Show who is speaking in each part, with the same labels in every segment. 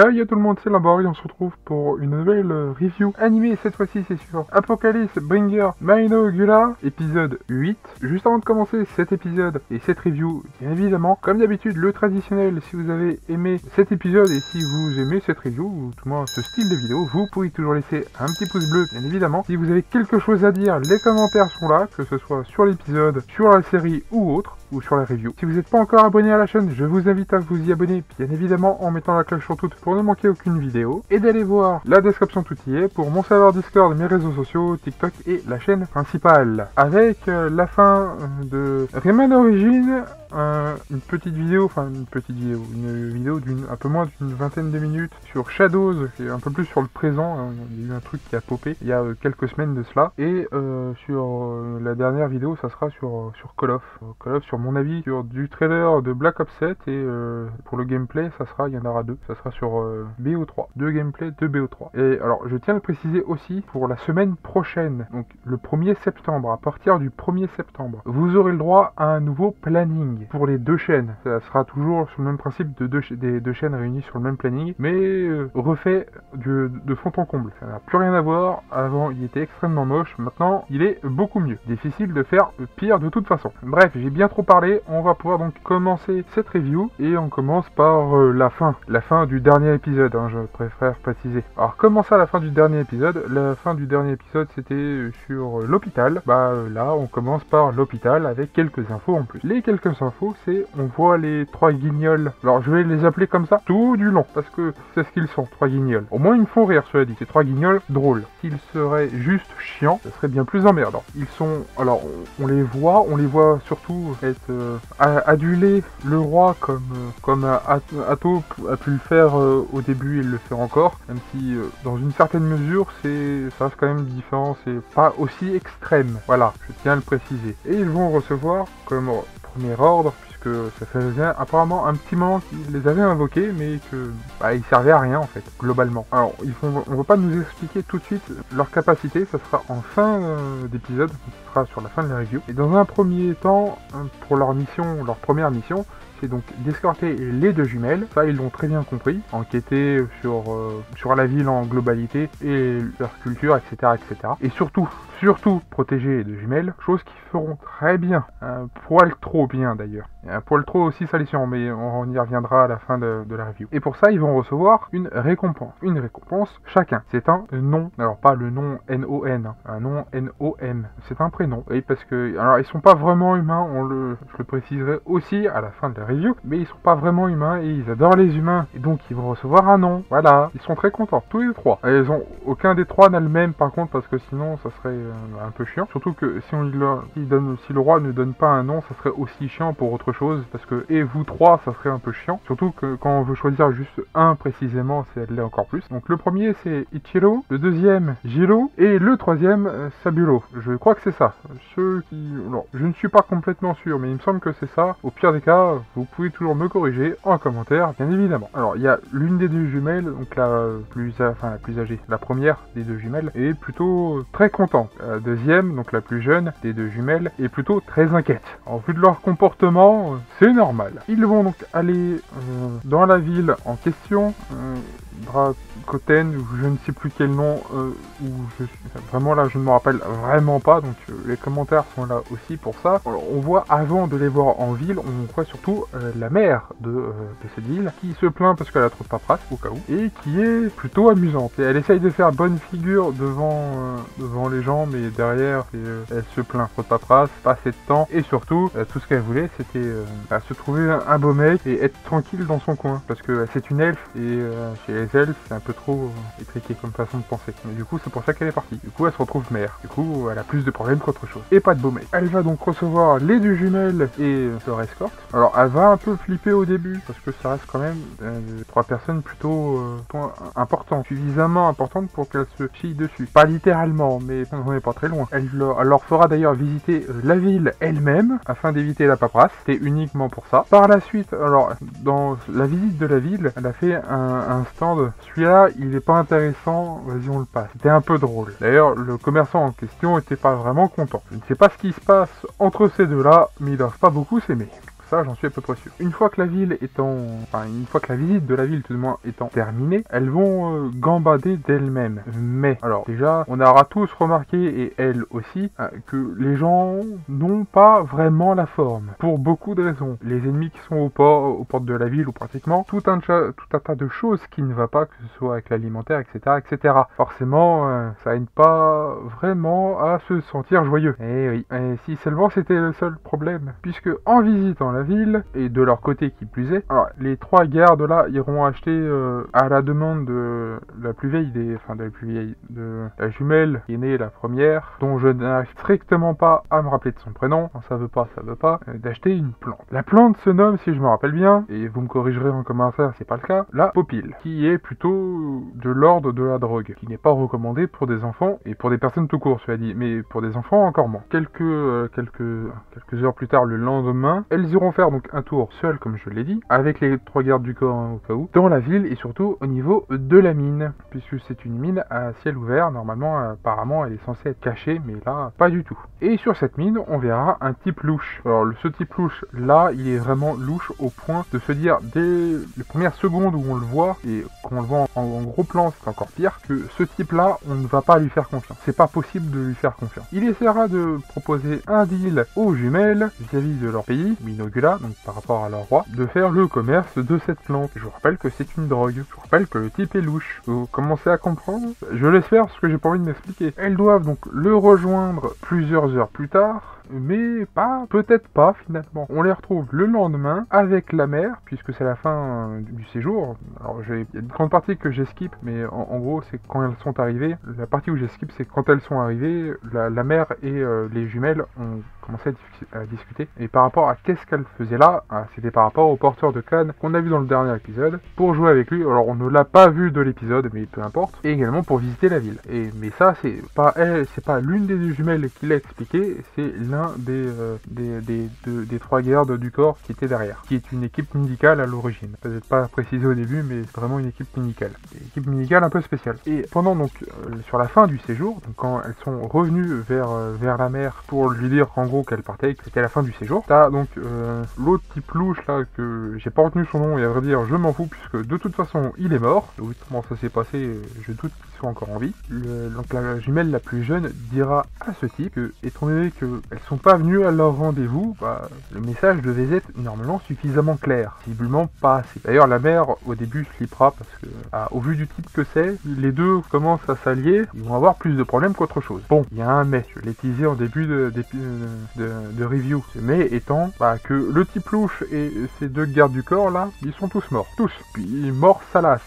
Speaker 1: Hey tout le monde, c'est Lamborghini, on se retrouve pour une nouvelle review animée. Cette fois-ci c'est sur Apocalypse Bringer Mainogula, épisode 8. Juste avant de commencer cet épisode et cette review, bien évidemment, comme d'habitude, le traditionnel, si vous avez aimé cet épisode et si vous aimez cette review, ou tout le moins ce style de vidéo, vous pouvez toujours laisser un petit pouce bleu, bien évidemment. Si vous avez quelque chose à dire, les commentaires sont là, que ce soit sur l'épisode, sur la série ou autre, ou sur la review. Si vous n'êtes pas encore abonné à la chaîne, je vous invite à vous y abonner, bien évidemment en mettant la cloche sur toute pour ne manquer aucune vidéo, et d'aller voir la description, tout y est, pour mon serveur Discord, mes réseaux sociaux, TikTok et la chaîne principale. Avec la fin de Rayman Origins, une vidéo d'une un peu moins d'une vingtaine de minutes sur Shadows, qui est un peu plus sur le présent. Il y a eu un truc qui a popé il y a quelques semaines de cela, et sur la dernière vidéo, ça sera sur Call of, sur mon avis sur du trailer de Black Ops 7, et pour le gameplay, il y en aura deux, ça sera sur BO3, deux gameplay de BO3. Et alors, je tiens à le préciser aussi, pour la semaine prochaine, donc le 1er septembre, à partir du 1er septembre, vous aurez le droit à un nouveau planning pour les deux chaînes. Ça sera toujours sur le même principe des deux chaînes réunies sur le même planning, mais refait de fond en comble. Ça n'a plus rien à voir. Avant, il était extrêmement moche. Maintenant, il est beaucoup mieux. Difficile de faire pire de toute façon. Bref, j'ai bien trop parlé. On va pouvoir donc commencer cette review, et on commence par la fin du dernier épisode, hein, je préfère préciser. Alors, comment ça, la fin du dernier épisode? La fin du dernier épisode, c'était sur l'hôpital. Là, on commence par l'hôpital avec quelques infos en plus. Les quelques infos, c'est on voit les trois guignols. Alors, je vais les appeler comme ça tout du long, parce que c'est ce qu'ils sont, trois guignols. Au moins, ils me font rire, cela dit. Ces trois guignols drôles. S'ils seraient juste chiants, ce serait bien plus emmerdant. Ils sont... Alors, on les voit surtout être aduler le roi comme Atto a pu le faire au début, et il le fait encore, même si dans une certaine mesure ça reste quand même différent, c'est pas aussi extrême, voilà, je tiens à le préciser. Et ils vont recevoir comme premier ordre, puisque ça faisait apparemment un petit moment qu'ils les avaient invoqués, mais que ils servaient à rien en fait, globalement. Alors on va pas nous expliquer tout de suite leur capacité, ça sera en fin d'épisode, ce sera sur la fin de la review. Et dans un premier temps, pour leur première mission, c'est donc d'escorter les deux jumelles. Ça, ils l'ont très bien compris. Enquêter sur la ville en globalité et leur culture, etc., etc. Et surtout protéger les deux jumelles, chose qu'ils feront très bien. Un poil trop bien d'ailleurs. Et un poil trop aussi salissant, mais on y reviendra à la fin de la review. Et pour ça, ils vont recevoir une récompense. Une récompense chacun. C'est un nom. Alors pas le nom N-O-N, hein, un nom N-O-M. C'est un prénom. Oui, parce que... Alors, ils sont pas vraiment humains, je le préciserai aussi à la fin de la review, mais ils sont pas vraiment humains et ils adorent les humains. Et donc, ils vont recevoir un nom. Voilà. Ils sont très contents. Tous les trois. Et aucun des trois n'a le même, par contre, parce que sinon, ça serait un peu chiant. Surtout que si le roi ne donne pas un nom, ça serait aussi chiant pour autre chose, parce que et vous trois, ça serait un peu chiant. Surtout que quand on veut choisir juste un précisément, c'est l'est encore plus. Donc le premier c'est Ichiro, le deuxième Jiro, et le troisième Sabulo. Je crois que c'est ça. Alors, je ne suis pas complètement sûr, mais il me semble que c'est ça. Au pire des cas, vous pouvez toujours me corriger en commentaire, bien évidemment. Alors il y a l'une des deux jumelles, donc la plus âgée, la première des deux jumelles, est plutôt très contente. La deuxième, donc la plus jeune des deux jumelles, est plutôt très inquiète. En vue de leur comportement, c'est normal. Ils vont donc aller dans la ville en question, Dracoten, ou je ne sais plus quel nom, vraiment là je ne me rappelle vraiment pas, donc les commentaires sont là aussi pour ça. Alors, on voit, avant de les voir en ville, on voit surtout la maire de cette ville, qui se plaint parce qu'elle a trop de paperasse, au cas où, et qui est plutôt amusante. Et elle essaye de faire bonne figure devant les gens, mais derrière, elle se plaint, trop de paperasse, pas assez de temps, et surtout, tout ce qu'elle voulait, c'était se trouver un beau mec et être tranquille dans son coin, parce que c'est une elfe, et chez les elfes, c'est un peu trop étriqué comme façon de penser. Mais du coup, c'est pour ça qu'elle est partie. Du coup, elle se retrouve mère. Du coup, elle a plus de problèmes qu'autre chose. Et pas de beau mec. Elle va donc recevoir les deux jumelles et leur escorte. Alors, elle va un peu flipper au début, parce que ça reste quand même trois personnes plutôt importantes. Suffisamment importantes pour qu'elle se chie dessus. Pas littéralement, mais on n'est pas très loin. Elle leur fera d'ailleurs visiter la ville elle-même, afin d'éviter la paperasse. C'est uniquement pour ça. Par la suite, alors, dans la visite de la ville, elle a fait un stand. Celui-là, il est pas intéressant, vas-y on le passe. C'était un peu drôle. D'ailleurs, le commerçant en question était pas vraiment content. Je ne sais pas ce qui se passe entre ces deux-là, mais ils doivent pas beaucoup s'aimer. ça j'en suis à peu près sûr. Une fois que la ville étant, enfin une fois que la visite de la ville tout du moins étant terminée, elles vont gambader d'elles-mêmes. Mais alors déjà, on aura tous remarqué et elles aussi que les gens n'ont pas vraiment la forme pour beaucoup de raisons. Les ennemis qui sont aux portes de la ville ou pratiquement tout un tas de choses qui ne va pas, que ce soit avec l'alimentaire, etc., etc. Forcément, ça aide pas vraiment à se sentir joyeux. Et oui, et si seulement c'était le seul problème, puisque en visitant la ville et de leur côté qui plus est, alors, les 3 gardes là iront acheter à la demande de la plus vieille de la jumelle qui est née la première, dont je n'arrive strictement pas à me rappeler de son prénom, quand ça veut pas, d'acheter une plante. La plante se nomme, si je me rappelle bien, et vous me corrigerez en commentaire si c'est pas le cas, la popile, qui est plutôt de l'ordre de la drogue, qui n'est pas recommandée pour des enfants et pour des personnes tout court, cela dit, mais pour des enfants encore moins. Quelques heures plus tard, le lendemain, elles iront faire donc un tour seul, comme je l'ai dit, avec les 3 gardes du corps au cas où, dans la ville et surtout au niveau de la mine, puisque c'est une mine à ciel ouvert. Normalement, apparemment, elle est censée être cachée, mais là, pas du tout. Et sur cette mine, on verra un type louche. Alors, ce type louche, là, il est vraiment louche au point de se dire, dès les premières secondes où on le voit, et qu'on le voit en gros plan, c'est encore pire, que ce type-là, on ne va pas lui faire confiance. C'est pas possible de lui faire confiance. Il essaiera de proposer un deal aux jumelles, vis-à-vis de leur pays, Minogula, donc par rapport à leur roi, de faire le commerce de cette plante. Je vous rappelle que c'est une drogue. Je vous rappelle que le type est louche. Vous commencez à comprendre? Je laisse faire parce que j'ai pas envie de m'expliquer. Elles doivent donc le rejoindre plusieurs heures plus tard, mais peut-être pas finalement. On les retrouve le lendemain avec la mère, puisque c'est la fin du séjour. Alors il y a une grande partie que j'ai skip, mais en gros c'est quand elles sont arrivées. La partie où j'ai skip, c'est quand elles sont arrivées, la mère et les jumelles ont commencé à discuter. Et par rapport à qu'est-ce qu'elle faisait là, c'était par rapport au porteur de canne qu'on a vu dans le dernier épisode, pour jouer avec lui. Alors on ne l'a pas vu de l'épisode, mais peu importe. Et également pour visiter la ville. Mais ça, c'est pas elle, c'est pas l'une des 2 jumelles qui l'a expliqué, c'est l'un des 3 gardes du corps qui était derrière, qui est une équipe médicale à l'origine. Peut-être pas précisé au début, mais c'est vraiment une équipe médicale. Une équipe médicale un peu spéciale. Et pendant donc, sur la fin du séjour, donc quand elles sont revenues vers la mer pour lui dire en gros qu'elle partait, que c'était la fin du séjour, t'as donc l'autre type louche là, que j'ai pas retenu son nom, et à vrai dire je m'en fous, puisque de toute façon il est mort. Oui, comment ça s'est passé, je doute qu'il soit encore en vie. Donc la jumelle la plus jeune dira à ce type que, étant donné qu'elles sont pas venues à leur rendez-vous, le message devait être normalement suffisamment clair. Visiblement pas assez. D'ailleurs la mère au début flippera parce que au vu du type que c'est, les deux commencent à s'allier, ils vont avoir plus de problèmes qu'autre chose. Bon, il y a un mais, je l'ai teasé en début de review. Ce mais étant que le type louche et ces 2 gardes du corps là, ils sont tous morts. Tous. Puis morts salaces,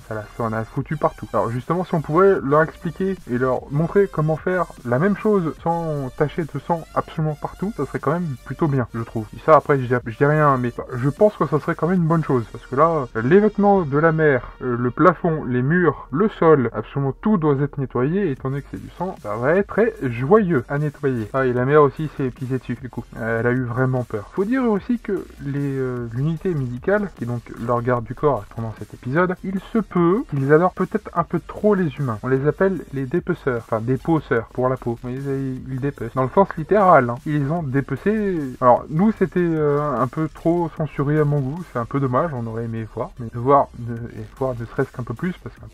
Speaker 1: salace, on a foutu partout. Alors justement, si on pouvait leur expliquer et leur montrer comment faire la même chose sans tacher de sang absolument partout, ça serait quand même plutôt bien, je trouve. Et ça après, je dis rien, mais je pense que ça serait quand même une bonne chose, parce que là, les vêtements de la mère, le plafond, les murs, le sol, absolument tout doit être nettoyé, et étant donné que c'est du sang, ça va être très joyeux à nettoyer. Et la mère aussi s'est pissée dessus, du coup. Elle a eu vraiment peur. Faut dire aussi que l'unité médicale, qui est donc leur garde du corps pendant cet épisode, il se peut qu'ils adorent peut-être un peu trop les humains. On les appelle les dépeceurs, enfin dépeceurs pour la peau. Ils dépecent. Dans le sens littéral, ils ont dépecé. Alors nous c'était un peu trop censuré à mon goût, c'est un peu dommage, on aurait aimé voir, mais voir ne serait-ce qu'un peu plus, parce qu'un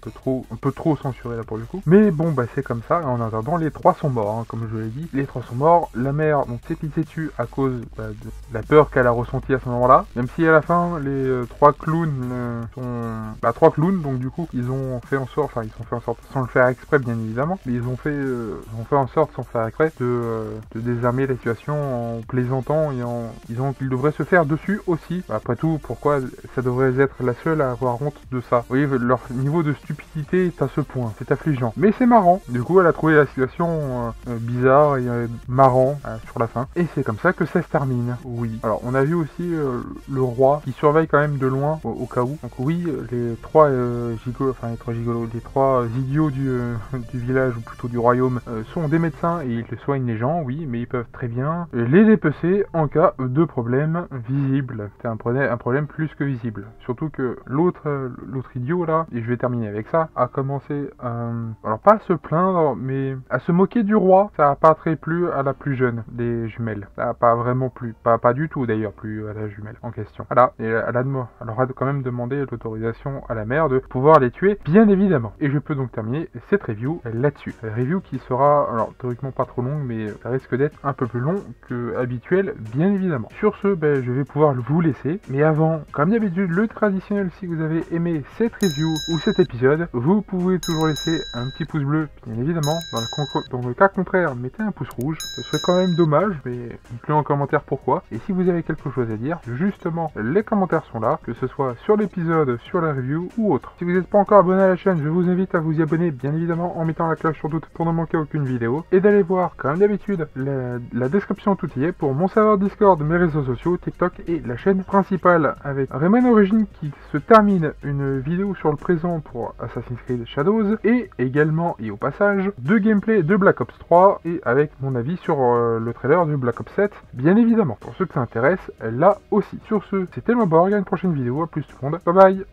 Speaker 1: peu trop censuré là pour le coup. Mais bon, c'est comme ça. En attendant, les 3 sont morts, comme je l'ai dit. Les 3 sont morts. La mère donc s'est pissée dessus à cause de la peur qu'elle a ressentie à ce moment-là. Même si à la fin les 3 clowns sont 3 clowns, donc du coup ils ont fait en sorte, sans le faire exprès bien évidemment, mais ils ont fait en sorte sans faire exprès de désarmer la situation en plaisantant et en disant qu'ils devraient se faire dessus aussi. Après tout, pourquoi ça devrait être la seule à avoir honte de ça? Vous voyez, leur niveau de stupidité est à ce point, c'est affligeant. Mais c'est marrant, du coup elle a trouvé la situation bizarre et marrant sur la fin. Et c'est comme ça que ça se termine, oui. Alors on a vu aussi le roi qui surveille quand même de loin au cas où. Donc oui, les 3 gigolos, les 3 trois idiots du village, ou plutôt du royaume, sont des médecins et ils soignent les gens, oui, mais ils peuvent très bien les dépecer en cas de problème visible. C'est un problème plus que visible. Surtout que l'autre idiot là, et je vais terminer avec ça, a commencé alors pas à se plaindre, mais à se moquer du roi. Ça a pas très plu à la plus jeune des jumelles. Ça a pas vraiment plu. Pas du tout d'ailleurs plu à la jumelle en question. Voilà, et elle aura quand même demandé l'autorisation à la mère de pouvoir les tuer, bien évidemment. Et je peux donc terminer cette review là-dessus. Review qui sera, alors théoriquement pas trop longue, mais ça risque d'être un peu plus long que habituel, bien évidemment. Sur ce, je vais pouvoir vous laisser. Mais avant, comme d'habitude, le traditionnel, si vous avez aimé cette review ou cet épisode, vous pouvez toujours laisser un petit pouce bleu, bien évidemment. Dans le cas contraire, mettez un pouce rouge. Ce serait quand même dommage, mais dites-le en commentaire pourquoi. Et si vous avez quelque chose à dire, justement, les commentaires sont là, que ce soit sur l'épisode, sur la review ou autre. Si vous n'êtes pas encore abonné à la chaîne, je vous invite à vous y abonner, bien évidemment, en mettant la cloche sur toutes pour ne manquer aucune vidéo. Et d'aller voir, comme d'habitude, la description tout y est pour mon serveur Discord, mes réseaux sociaux, TikTok et la chaîne principale avec Rayman Origins qui se termine une vidéo sur le présent pour Assassin's Creed Shadows et également et au passage de gameplay de Black Ops 3 et avec mon avis sur le trailer de Black Ops 7, bien évidemment. Pour ceux que ça intéresse, là aussi. Sur ce, c'était Loborg, à une prochaine vidéo, à plus tout le monde, bye bye.